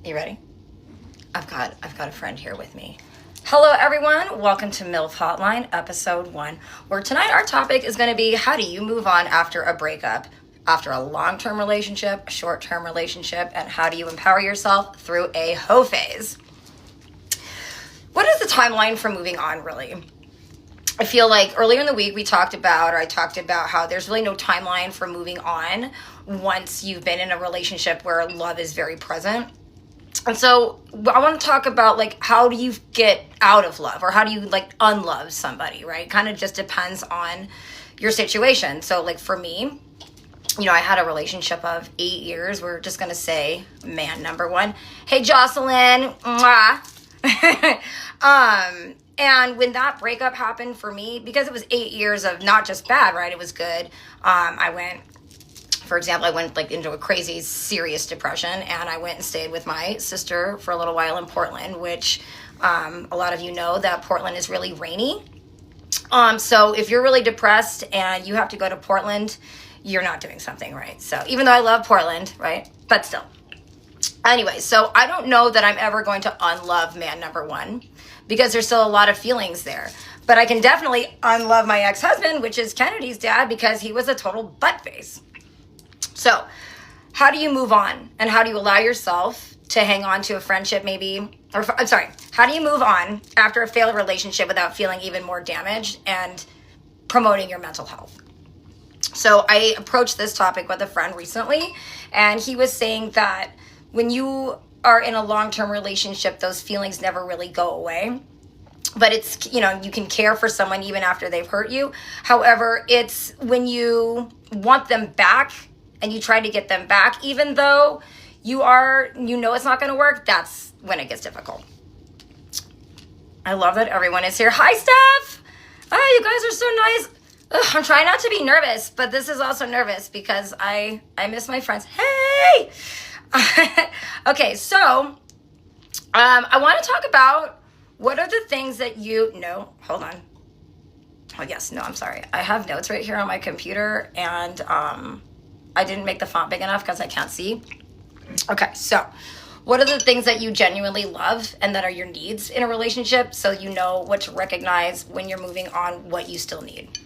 You ready? I've got a friend here with me. Hello everyone, welcome to MILF Hotline, episode 1, where tonight our topic is going to be how do you move on after a breakup, after a long-term relationship, a short-term relationship, and how do you empower yourself through a hoe phase. What is the timeline for moving on, really? I feel like earlier in the week I talked about how there's really no timeline for moving on once you've been in a relationship where love is very present. And so I want to talk about like how do you get out of love, or how do you like unlove somebody, right? Kind of just depends on your situation. So like for me, I had a relationship of 8 years. We're just going to say man number 1. Hey, Jocelyn. Mwah. And when that breakup happened for me, because it was 8 years of not just bad, right? It was good. For example, I went like into a crazy serious depression, and I went and stayed with my sister for a little while in Portland, which a lot of you know that Portland is really rainy. So if you're really depressed and you have to go to Portland, you're not doing something right. So even though I love Portland, right? But still. Anyway, so I don't know that I'm ever going to unlove man number 1 because there's still a lot of feelings there. But I can definitely unlove my ex-husband, which is Kennedy's dad, because he was a total butt face. So how do you move on, and how do you allow yourself to hang on to a friendship how do you move on after a failed relationship without feeling even more damaged and promoting your mental health? So I approached this topic with a friend recently, and he was saying that when you are in a long-term relationship, those feelings never really go away. But it's, you can care for someone even after they've hurt you. However, it's when you want them back and you try to get them back, even though it's not going to work, that's when it gets difficult. I love that everyone is here. Hi, Steph. Oh, you guys are so nice. Ugh, I'm trying not to be nervous, but this is also nervous because I miss my friends. Hey! Okay, so I want to talk about what are the things that hold on. Oh, yes, no, I'm sorry. I have notes right here on my computer, and I didn't make the font big enough because I can't see. Okay, so what are the things that you genuinely love and that are your needs in a relationship, so you know what to recognize when you're moving on, what you still need?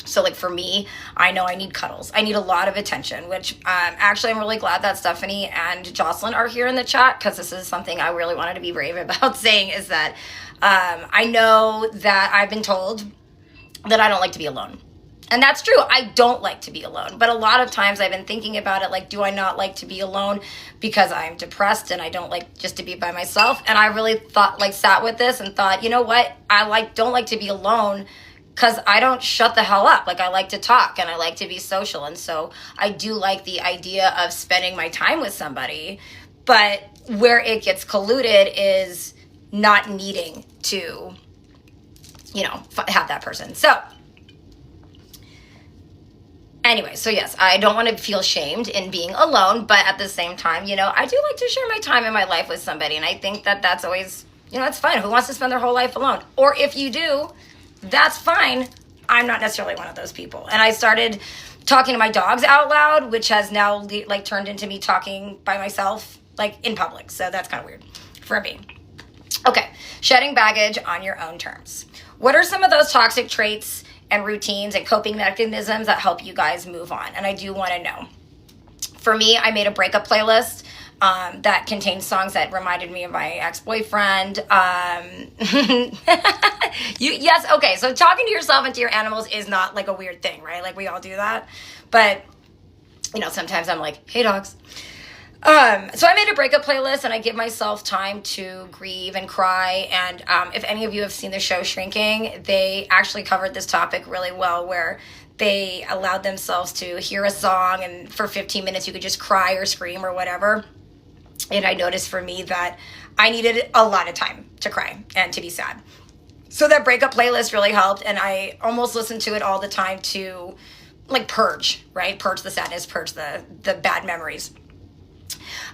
So like for me, I know I need cuddles. I need a lot of attention, which actually I'm really glad that Stephanie and Jocelyn are here in the chat, because this is something I really wanted to be brave about saying, is that I know that I've been told that I don't like to be alone. And that's true. I don't like to be alone. But a lot of times I've been thinking about it, like, do I not like to be alone because I'm depressed and I don't like just to be by myself? And I really sat with this and thought, you know what? I don't like to be alone because I don't shut the hell up. Like, I like to talk and I like to be social. And so I do like the idea of spending my time with somebody. But where it gets colluded is not needing to, have that person. So anyway, so yes, I don't want to feel shamed in being alone, but at the same time, I do like to share my time in my life with somebody. And I think that that's always, it's fine. Who wants to spend their whole life alone? Or if you do, that's fine. I'm not necessarily one of those people. And I started talking to my dogs out loud, which has now turned into me talking by myself, in public. So that's kind of weird for me. Okay, shedding baggage on your own terms. What are some of those toxic traits and routines and coping mechanisms that help you guys move on? And I do want to know. For me, I made a breakup playlist that contained songs that reminded me of my ex-boyfriend. Yes, okay, so talking to yourself and to your animals is not like a weird thing, right? Like, we all do that. But, sometimes I'm like, hey, dogs. So I made a breakup playlist, and I give myself time to grieve and cry. And if any of you have seen the show Shrinking, they actually covered this topic really well, where they allowed themselves to hear a song, and for 15 minutes you could just cry or scream or whatever. And I noticed for me that I needed a lot of time to cry and to be sad. So that breakup playlist really helped, and I almost listen to it all the time to purge, right? Purge the sadness, purge the bad memories.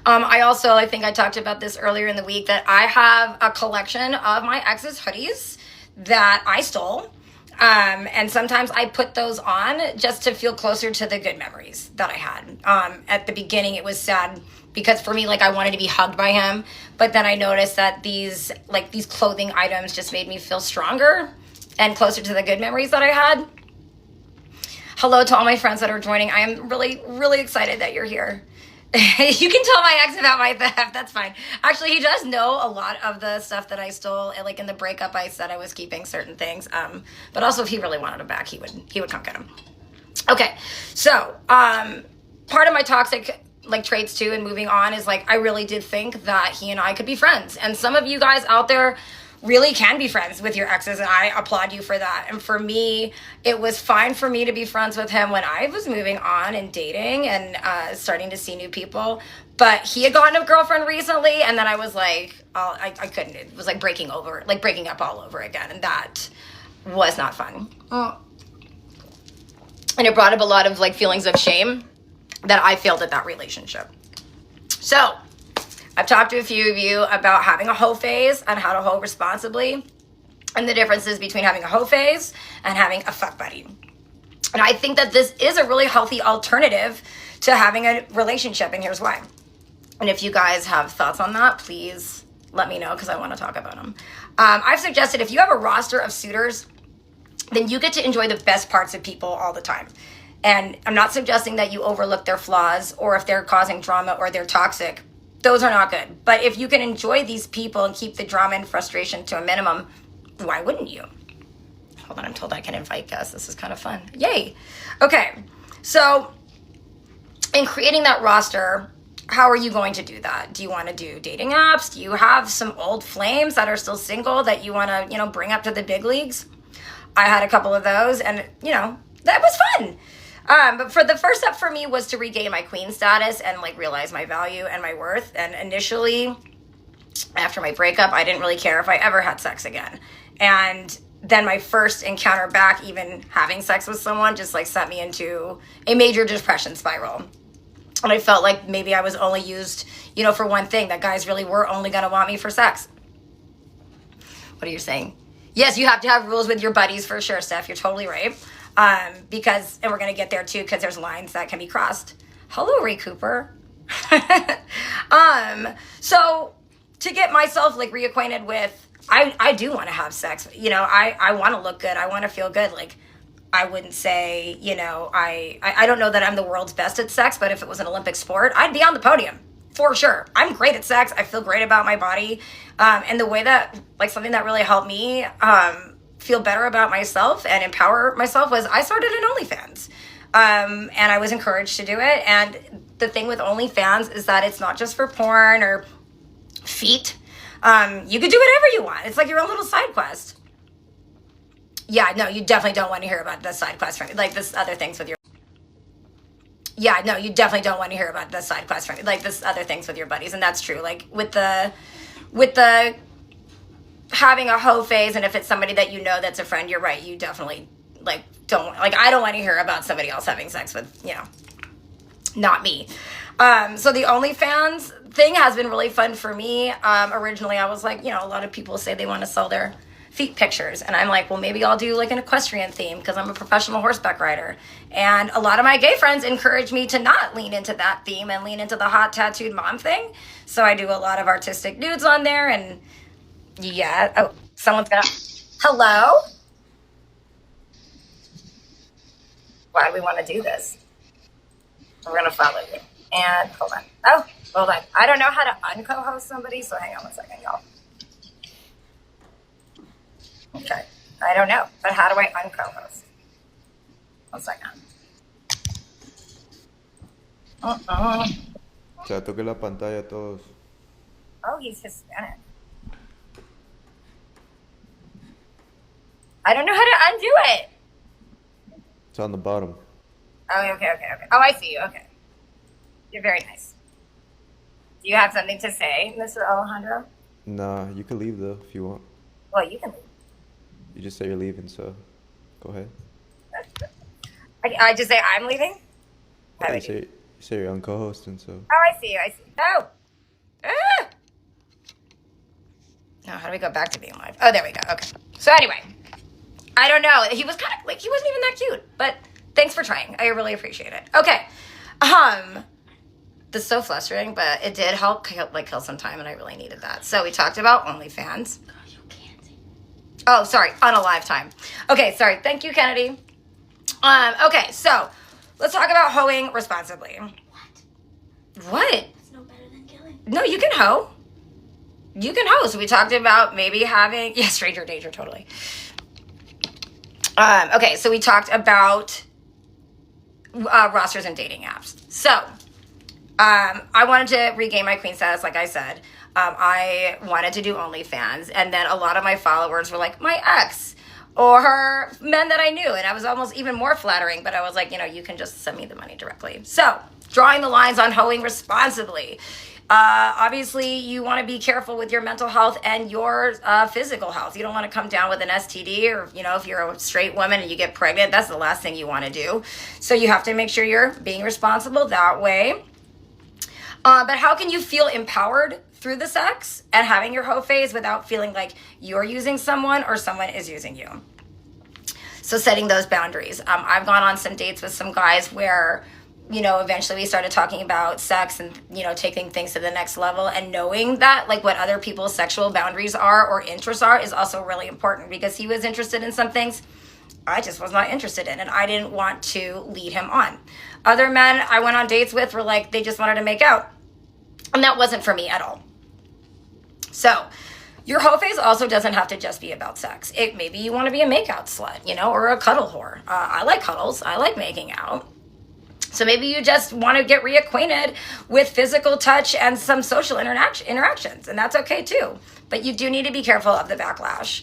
I think I talked about this earlier in the week, that I have a collection of my ex's hoodies that I stole. And sometimes I put those on just to feel closer to the good memories that I had. At the beginning, it was sad because for me, like I wanted to be hugged by him, but then I noticed that these clothing items just made me feel stronger and closer to the good memories that I had. Hello to all my friends that are joining. I am really, really excited that you're here. You can tell my ex about my theft. That's fine. Actually, he does know a lot of the stuff that I stole. Like in the breakup, I said I was keeping certain things. But also, if he really wanted them back, he would come get them. Okay, so part of my toxic like traits too, and moving on is like I really did think that he and I could be friends. And some of you guys out there really can be friends with your exes, and I applaud you for that. And for me, it was fine for me to be friends with him when I was moving on and dating and starting to see new people. But he had gotten a girlfriend recently, and then I was like, I couldn't. It was like breaking up all over again, and that was not fun. And it brought up a lot of like feelings of shame that I failed at that relationship. So I've talked to a few of you about having a hoe phase and how to hoe responsibly and the differences between having a hoe phase and having a fuck buddy. And I think that this is a really healthy alternative to having a relationship, and here's why. And if you guys have thoughts on that, please let me know because I want to talk about them. I've suggested if you have a roster of suitors, then you get to enjoy the best parts of people all the time. And I'm not suggesting that you overlook their flaws or if they're causing drama or they're toxic. Those are not good. But if you can enjoy these people and keep the drama and frustration to a minimum, why wouldn't you? Hold on, I'm told I can invite guests. This is kind of fun. Yay. Okay, so in creating that roster, how are you going to do that? Do you want to do dating apps? Do you have some old flames that are still single that you want to, bring up to the big leagues? I had a couple of those, and, that was fun. But for the first step for me was to regain my queen status and like realize my value and my worth. And initially, after my breakup, I didn't really care if I ever had sex again. And then my first encounter back, even having sex with someone, just like sent me into a major depression spiral. And I felt like maybe I was only used, for one thing, that guys really were only going to want me for sex. What are you saying? Yes, you have to have rules with your buddies for sure, Steph. You're totally right. And we're going to get there too, because there's lines that can be crossed. Hello, Ray Cooper. So to get myself like reacquainted with, I do want to have sex. I want to look good. I want to feel good. Like, I wouldn't say, I don't know that I'm the world's best at sex, but if it was an Olympic sport, I'd be on the podium for sure. I'm great at sex. I feel great about my body. And the way that, like, something that really helped me, feel better about myself and empower myself was I started an OnlyFans. And I was encouraged to do it. And the thing with OnlyFans is that it's not just for porn or feet. You could do whatever you want. It's like your own little side quest. Yeah, no, you definitely don't want to hear about the side quest for like this other things with your. Yeah, no, you definitely don't want to hear about the side quest for like this other things with your buddies, and that's true. Like with the having a hoe phase, and if it's somebody that that's a friend, you're right. You definitely don't I don't want to hear about somebody else having sex with not me. So the OnlyFans thing has been really fun for me. Originally, I was like, a lot of people say they want to sell their feet pictures, and I'm like, well, maybe I'll do like an equestrian theme because I'm a professional horseback rider. And a lot of my gay friends encourage me to not lean into that theme and lean into the hot tattooed mom thing. So I do a lot of artistic nudes on there, and yeah. Oh, someone's gonna. Hello. Why do we want to do this? We're gonna follow you. And hold on. Oh, hold on. I don't know how to unco-host somebody, so hang on one second, y'all. Okay. I don't know, but how do I unco-host? 1 second. Ya toqué la pantalla a todos. Oh, he's Hispanic. I don't know how to undo it. It's on the bottom. Oh, okay. Oh, I see you. Okay. You're very nice. Do you have something to say, Mr. Alejandro? Nah, you can leave though if you want. Well, you can leave. You just say you're leaving, so go ahead. I just say I'm leaving? Yeah, you say you're on co-hosting, so. Oh, I see you. Oh! Ah! Now, how do we go back to being live? Oh, there we go. Okay. So anyway, I don't know. He was kind of like, he wasn't even that cute, but thanks for trying. I really appreciate it. Okay. This is so frustrating, but it did help kill some time, and I really needed that. So we talked about OnlyFans. Oh, sorry, on a live time. Okay, sorry. Thank you, Kennedy. Okay, so let's talk about hoeing responsibly. What? It's no better than killing. No, you can hoe. You can hoe. So we talked about maybe having, yeah, stranger danger, totally. Okay, so we talked about rosters and dating apps. So I wanted to regain my queen status, like I said. I wanted to do OnlyFans, and then a lot of my followers were like, my ex, or men that I knew, and I was almost even more flattering, but I was like, you can just send me the money directly. So, drawing the lines on hoeing responsibly. Obviously, you want to be careful with your mental health and your physical health. You don't want to come down with an STD, or, if you're a straight woman and you get pregnant, that's the last thing you want to do. So you have to make sure you're being responsible that way. But how can you feel empowered through the sex and having your hoe phase without feeling like you're using someone or someone is using you? So setting those boundaries. I've gone on some dates with some guys where, eventually we started talking about sex and, taking things to the next level, and knowing that like what other people's sexual boundaries are or interests are is also really important, because he was interested in some things I just was not interested in, and I didn't want to lead him on. Other men I went on dates with were like, they just wanted to make out. And that wasn't for me at all. So your hoe phase also doesn't have to just be about sex. Maybe you want to be a makeout slut, or a cuddle whore. I like cuddles. I like making out. So maybe you just want to get reacquainted with physical touch and some social interactions, and that's okay too. But you do need to be careful of the backlash.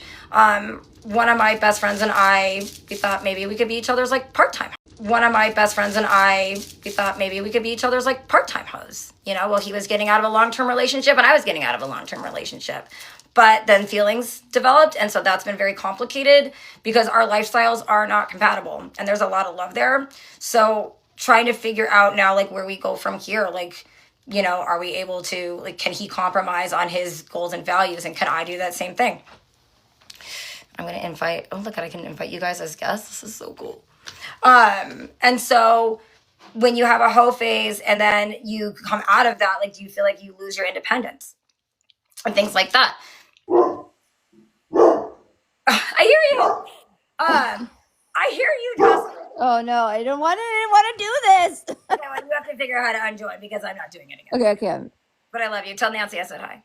One of my best friends and I, we thought maybe we could be each other's like part-time. One of my best friends and I, we thought maybe we could be each other's like part-time hoes. Well, he was getting out of a long-term relationship and I was getting out of a long-term relationship. But then feelings developed, and so that's been very complicated because our lifestyles are not compatible, and there's a lot of love there. So trying to figure out now like where we go from here, like, are we able to, like, can he compromise on his goals and values, and can I do that same thing? I'm going to invite, oh, look, I can invite you guys as guests. This is so cool. And so when you have a hoe phase and then you come out of that, like, do you feel like you lose your independence and things like that? I hear you. I hear you, Jocelyn. Oh no, I didn't want to do this. Okay, well, you have to figure out how to unjoin because I'm not doing it again. Okay. But I love you. Tell Nancy I said hi.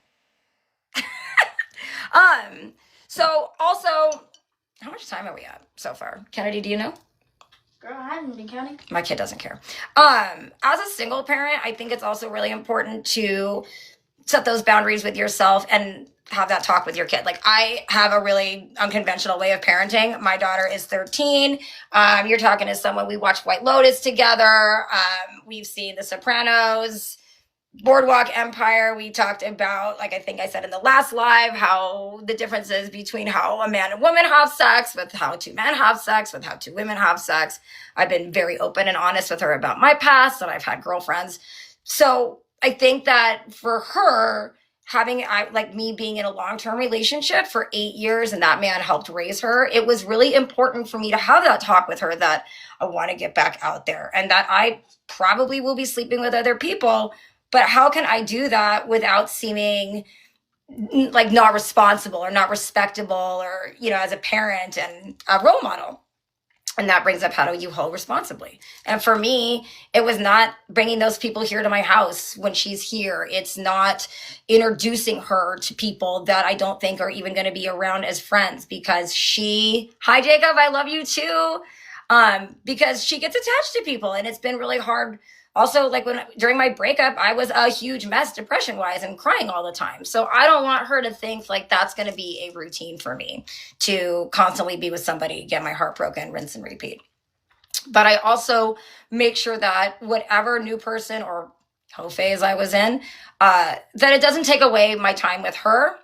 So also, how much time are we at so far? Kennedy, do you know? Girl, I haven't been counting. My kid doesn't care. As a single parent, I think it's also really important to set those boundaries with yourself and have that talk with your kid. Like, I have a really unconventional way of parenting. My daughter is 13. You're talking to someone, we watched White Lotus together. We've seen The Sopranos, Boardwalk Empire. We talked about, like I think I said in the last live, how the differences between how a man and woman have sex, with how two men have sex, with how two women have sex. I've been very open and honest with her about my past, and I've had girlfriends. So I think that for her, like me being in a long-term relationship for 8 years and that man helped raise her, it was really important for me to have that talk with her that I want to get back out there and that I probably will be sleeping with other people. But how can I do that without seeming like not responsible or not respectable or, as a parent and a role model? And that brings up, how do you hoe responsibly? And for me, it was not bringing those people here to my house when she's here. It's not introducing her to people that I don't think are even going to be around as friends, because hi Jacob, I love you too. Because she gets attached to people, and it's been really hard. Also, like during my breakup, I was a huge mess depression-wise and crying all the time. So I don't want her to think like that's going to be a routine for me to constantly be with somebody, get my heart broken, rinse and repeat. But I also make sure that whatever new person or hoe phase I was in, that it doesn't take away my time with her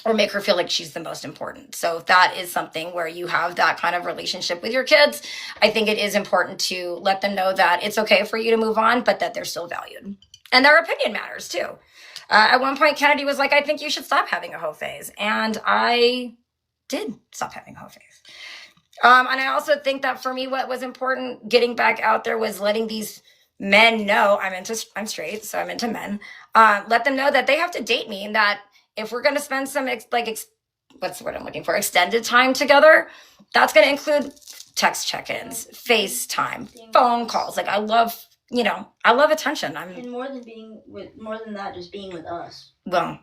or make her feel like she's the most important. So if that is something where you have that kind of relationship with your kids, I think it is important to let them know that it's okay for you to move on, but that they're still valued. And their opinion matters too. At one point, Kennedy was like, I think you should stop having a hoe phase. And I did stop having a hoe phase. And I also think that for me, what was important getting back out there was letting these men know I'm straight, so I'm into men. Let them know that they have to date me, and that if we're going to spend some what's the word I'm looking for, extended time together, that's going to include text check-ins, FaceTime, phone calls. Like I love, I love attention. And more than that, just being with us. Well,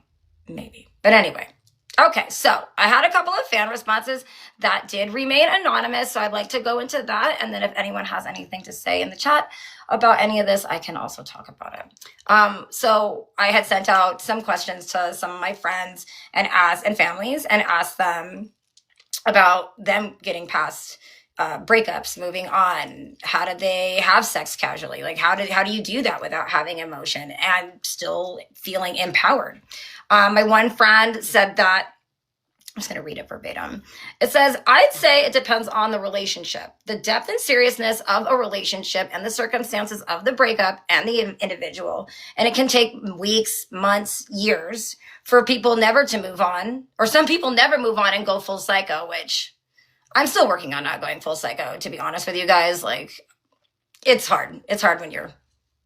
maybe. But anyway. Okay, so I had a couple of fan responses that did remain anonymous, so I'd like to go into that. And then if anyone has anything to say in the chat about any of this, I can also talk about it. So I had sent out some questions to some of my friends and families and asked them about them getting past breakups, moving on. How did they have sex casually? Like how do you do that without having emotion and still feeling empowered? My one friend said that, I'm just going to read it verbatim. It says, I'd say it depends on the relationship, the depth and seriousness of a relationship, and the circumstances of the breakup and the individual. And it can take weeks, months, years for people never to move on, or some people never move on and go full psycho, which I'm still working on not going full psycho, to be honest with you guys. Like, it's hard. It's hard when you're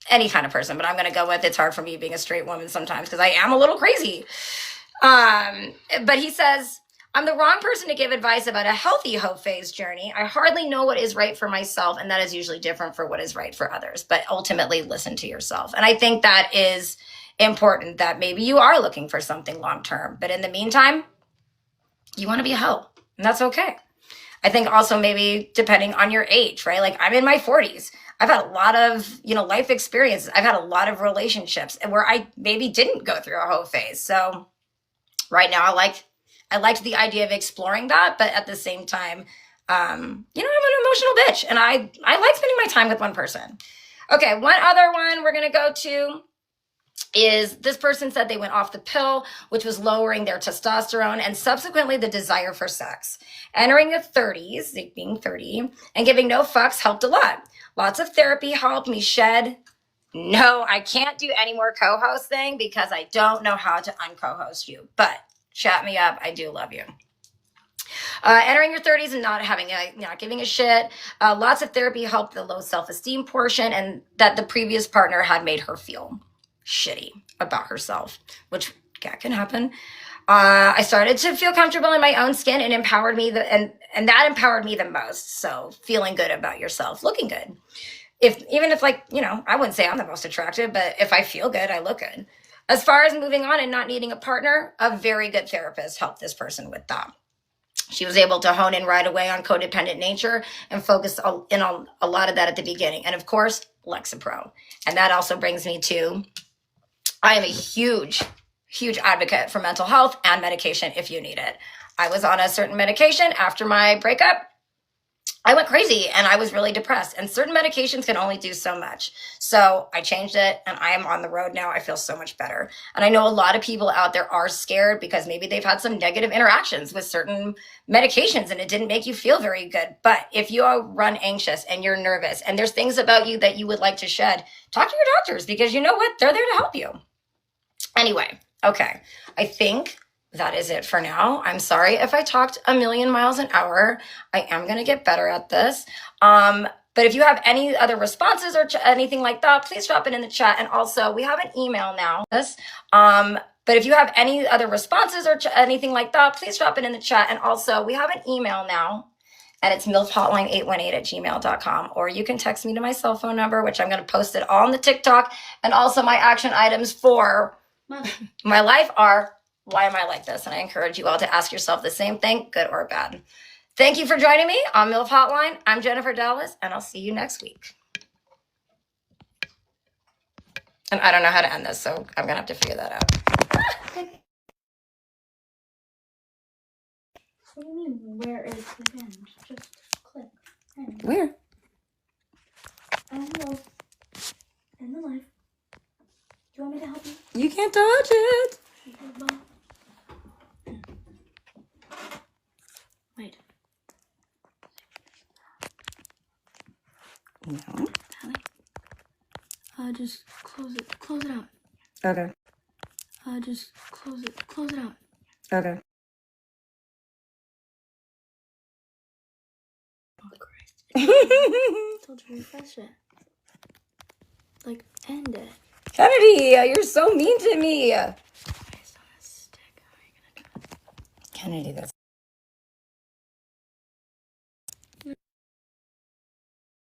any kind of person, but I'm going to go with it's hard for me being a straight woman sometimes because I am a little crazy. But he says, I'm the wrong person to give advice about a healthy hoe phase journey. I hardly know what is right for myself, and that is usually different for what is right for others. But ultimately, listen to yourself. And I think that is important, that maybe you are looking for something long term. But in the meantime, you want to be a hoe, and that's okay. I think also maybe depending on your age, right? Like I'm in my 40s. I've had a lot of, life experiences. I've had a lot of relationships where I maybe didn't go through a hoe phase. So right now I liked the idea of exploring that, but at the same time, I'm an emotional bitch and I like spending my time with one person. Okay, one other one we're going to go to is this person said they went off the pill, which was lowering their testosterone and subsequently the desire for sex. Entering the 30s, being 30, and giving no fucks helped a lot. Lots of therapy helped me shed. No, I can't do any more co-hosting because I don't know how to unco-host you, but chat me up. I do love you. Entering your 30s and not giving a shit. Lots of therapy helped the low self-esteem portion and that the previous partner had made her feel shitty about herself, which can happen. I started to feel comfortable in my own skin and empowered me, and that empowered me the most. So feeling good about yourself, looking good. Even if I wouldn't say I'm the most attractive, but if I feel good, I look good. As far as moving on and not needing a partner, a very good therapist helped this person with that. She was able to hone in right away on codependent nature and focus in on a lot of that at the beginning. And of course, Lexapro. And that also brings me to, I am a huge advocate for mental health and medication if you need it. I was on a certain medication after my breakup. I went crazy and I was really depressed, and certain medications can only do so much. So I changed it and I am on the road now. I feel so much better. And I know a lot of people out there are scared because maybe they've had some negative interactions with certain medications and it didn't make you feel very good. But if you run anxious and you're nervous and there's things about you that you would like to shed, talk to your doctors because you know what? They're there to help you. Anyway, okay. I think that is it for now. I'm sorry if I talked a million miles an hour. I am going to get better at this. But if you have any other responses or anything like that, please drop it in the chat. And also, we have an email now. But if you have any other responses or anything like that, please drop it in the chat. And also, we have an email now. And it's milfhotline818@gmail.com. Or you can text me to my cell phone number, which I'm going to post it all on the TikTok. And also, my action items for my life are, why am I like this? And I encourage you all to ask yourself the same thing, good or bad. Thank you for joining me on MILF Hotline. I'm Jennifer Dallas, and I'll see you next week. And I don't know how to end this, so I'm going to have to figure that out. What do you mean, where is the end? Just click end. Where? Hello. In the life. Do you want me to help you? You can't touch it. Wait. No. Just close it out. Okay. Just close it out. Okay. I told you to refresh it. Like, end it. Kennedy, you're so mean to me. It's on a stick. How are you gonna do it? Kennedy, that's